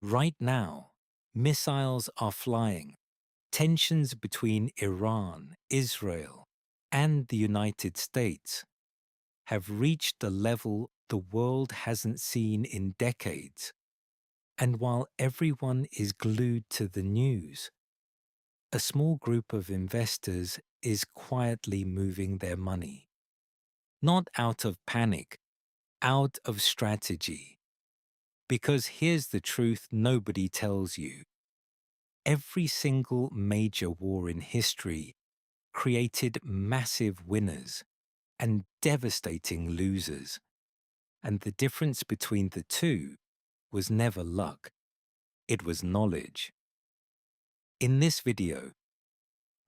Right now, missiles are flying. Tensions between Iran, Israel, and the United States have reached a level the world hasn't seen in decades. And while everyone is glued to the news, a small group of investors is quietly moving their money. Not out of panic, out of strategy. Because here's the truth nobody tells you. Every single major war in history created massive winners and devastating losers. And the difference between the two was never luck, it was knowledge. In this video,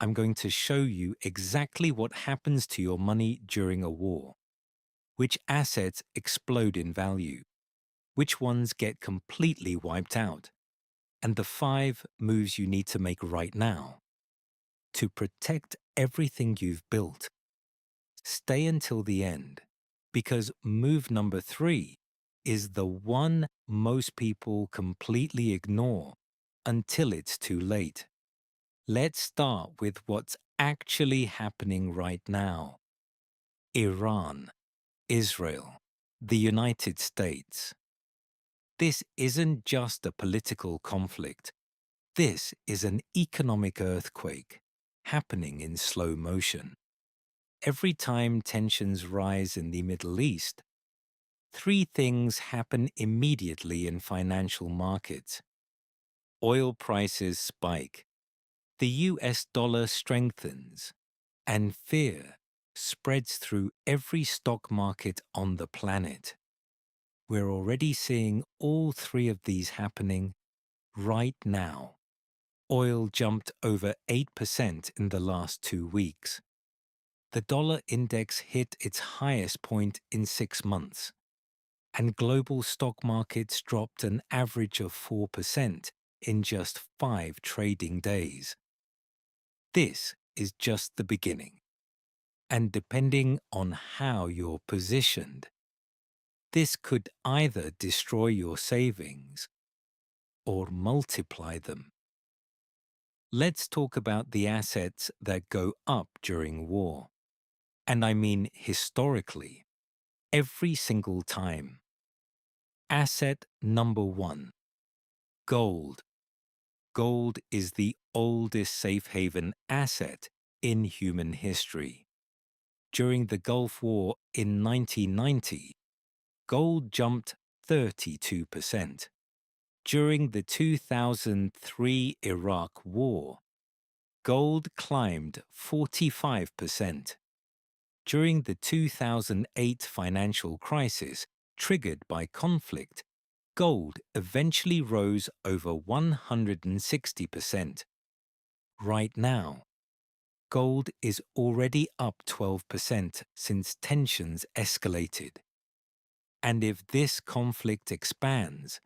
I'm going to show you exactly what happens to your money during a war, which assets explode in value, which ones get completely wiped out, and the 5 moves you need to make right now to protect everything you've built. Stay until the end, because move number 3 is the one most people completely ignore until it's too late. Let's start with what's actually happening right now. Iran, Israel, the United States. This isn't just a political conflict. This is an economic earthquake happening in slow motion. Every time tensions rise in the Middle East, 3 things happen immediately in financial markets. Oil prices spike, the US dollar strengthens, and fear spreads through every stock market on the planet. We're already seeing all 3 of these happening right now. Oil jumped over 8% in the last 2 weeks. The dollar index hit its highest point in 6 months, and global stock markets dropped an average of 4% in just 5 trading days. This is just the beginning, and depending on how you're positioned, this could either destroy your savings or multiply them. Let's talk about the assets that go up during war. And I mean historically, every single time. Asset number 1, gold. Gold is the oldest safe haven asset in human history. During the Gulf War in 1990, gold jumped 32%. During the 2003 Iraq War, gold climbed 45%. During the 2008 financial crisis triggered by conflict, gold eventually rose over 160%. Right now, gold is already up 12% since tensions escalated. And if this conflict expands,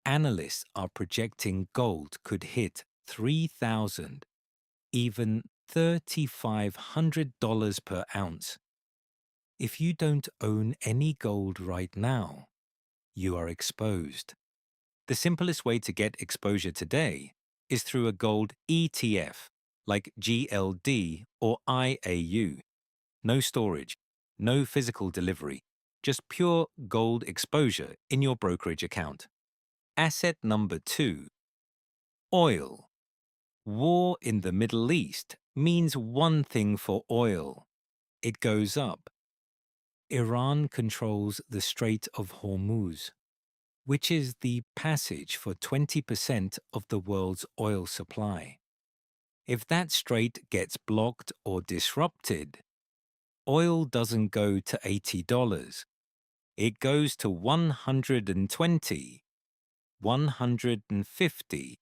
analysts are projecting gold could hit $3,000, even $3,500 per ounce. If you don't own any gold right now, you are exposed. The simplest way to get exposure today is through a gold ETF, like GLD or IAU. No storage, no physical delivery, just pure gold exposure in your brokerage account. Asset number 2, oil. War in the Middle East means one thing for oil. It goes up. Iran controls the Strait of Hormuz, which is the passage for 20% of the world's oil supply. If that strait gets blocked or disrupted, oil doesn't go to $80. It goes to 120, 150,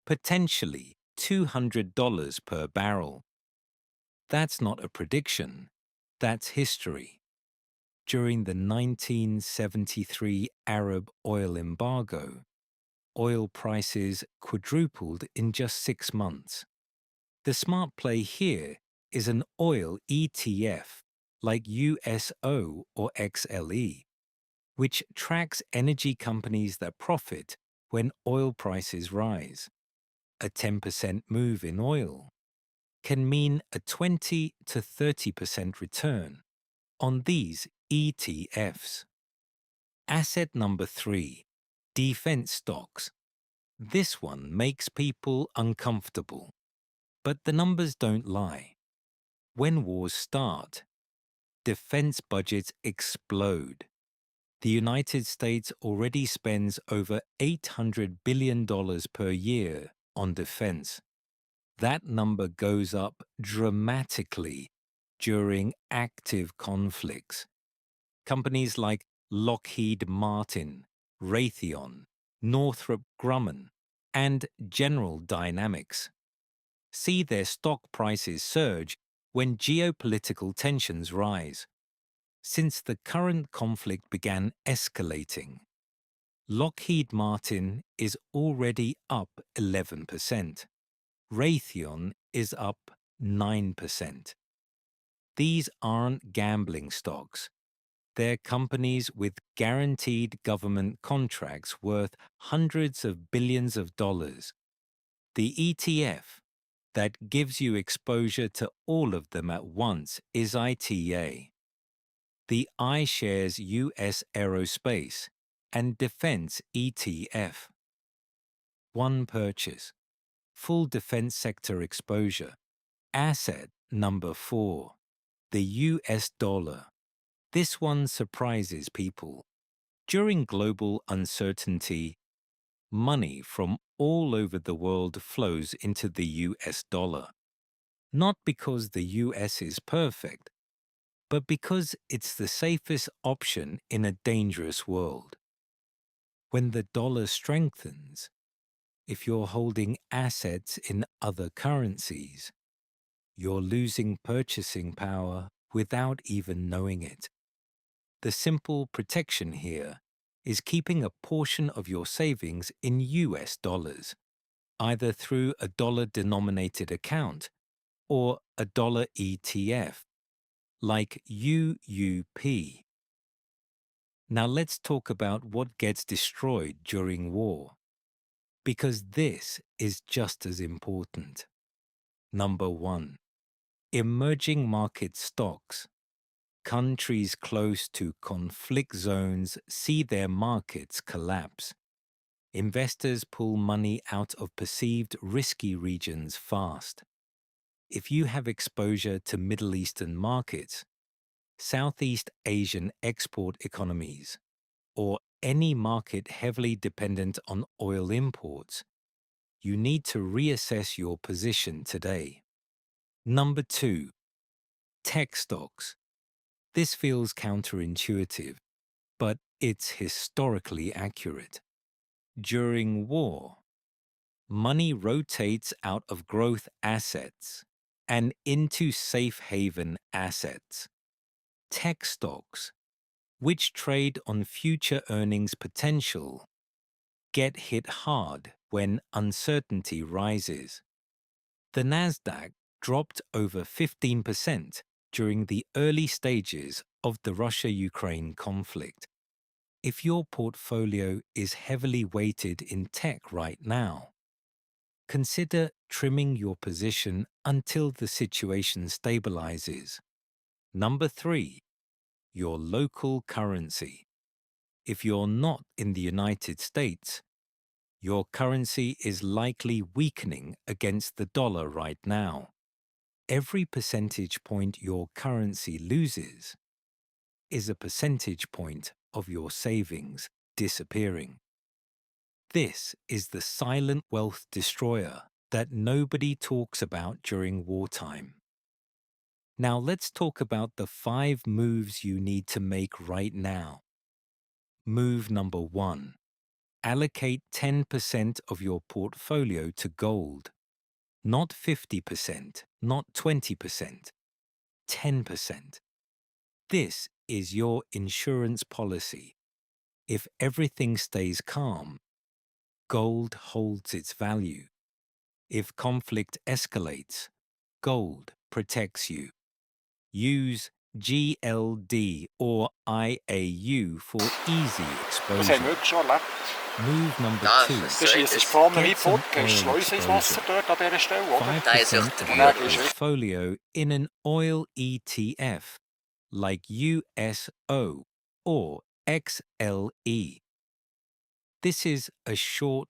potentially $200 per barrel. That's not a prediction. That's history. During the 1973 Arab oil embargo, oil prices quadrupled in just 6 months. The smart play here is an oil ETF like USO or XLE, which tracks energy companies that profit when oil prices rise. A 10% move in oil can mean a 20 to 30% return on these ETFs. Asset number 3, defense stocks. This one makes people uncomfortable, but the numbers don't lie. When wars start, defense budgets explode. The United States already spends over $800 billion per year on defense. That number goes up dramatically during active conflicts. Companies like Lockheed Martin, Raytheon, Northrop Grumman, and General Dynamics see their stock prices surge when geopolitical tensions rise. Since the current conflict began escalating, Lockheed Martin is already up 11%. Raytheon is up 9%. These aren't gambling stocks. They're companies with guaranteed government contracts worth hundreds of billions of dollars. The ETF that gives you exposure to all of them at once is ITA. The iShares US Aerospace and Defense ETF. One purchase. Full defense sector exposure. Asset number 4. The US dollar. This one surprises people. During global uncertainty, money from all over the world flows into the US dollar. Not because the US is perfect, but because it's the safest option in a dangerous world. When the dollar strengthens, if you're holding assets in other currencies, you're losing purchasing power without even knowing it. The simple protection here is keeping a portion of your savings in US dollars, either through a dollar-denominated account or a dollar ETF, like UUP. Now let's talk about what gets destroyed during war, because this is just as important. Number 1. Emerging market stocks. Countries close to conflict zones see their markets collapse. Investors pull money out of perceived risky regions fast. If you have exposure to Middle Eastern markets, Southeast Asian export economies, or any market heavily dependent on oil imports, you need to reassess your position today. Number 2. Tech stocks. This feels counterintuitive, but it's historically accurate. During war, money rotates out of growth assets and into safe haven assets. Tech stocks, which trade on future earnings potential, get hit hard when uncertainty rises. The Nasdaq dropped over 15% during the early stages of the Russia-Ukraine conflict. If your portfolio is heavily weighted in tech right now, consider trimming your position until the situation stabilizes. Number 3. Your local currency. If you're not in the United States, your currency is likely weakening against the dollar right now. Every percentage point your currency loses is a percentage point of your savings disappearing. This is the silent wealth destroyer that nobody talks about during wartime. Now let's talk about the 5 moves you need to make right now. Move number 1. Allocate 10% of your portfolio to gold. Not 50%, not 20%, 10%. This is your insurance policy. If everything stays calm, gold holds its value. If conflict escalates, gold protects you. Use GLD or IAU for easy Das haben wir exposure. wirklich schon erlebt. Move number Ja, 2. das Du schiessest vorne Get mit some Put, gehst oil Schleusen ins Wasser exposure. dort an dieser Stelle, oder? 5% of Und your dann gehst du portfolio in an oil ETF like USO or XLE. This is a short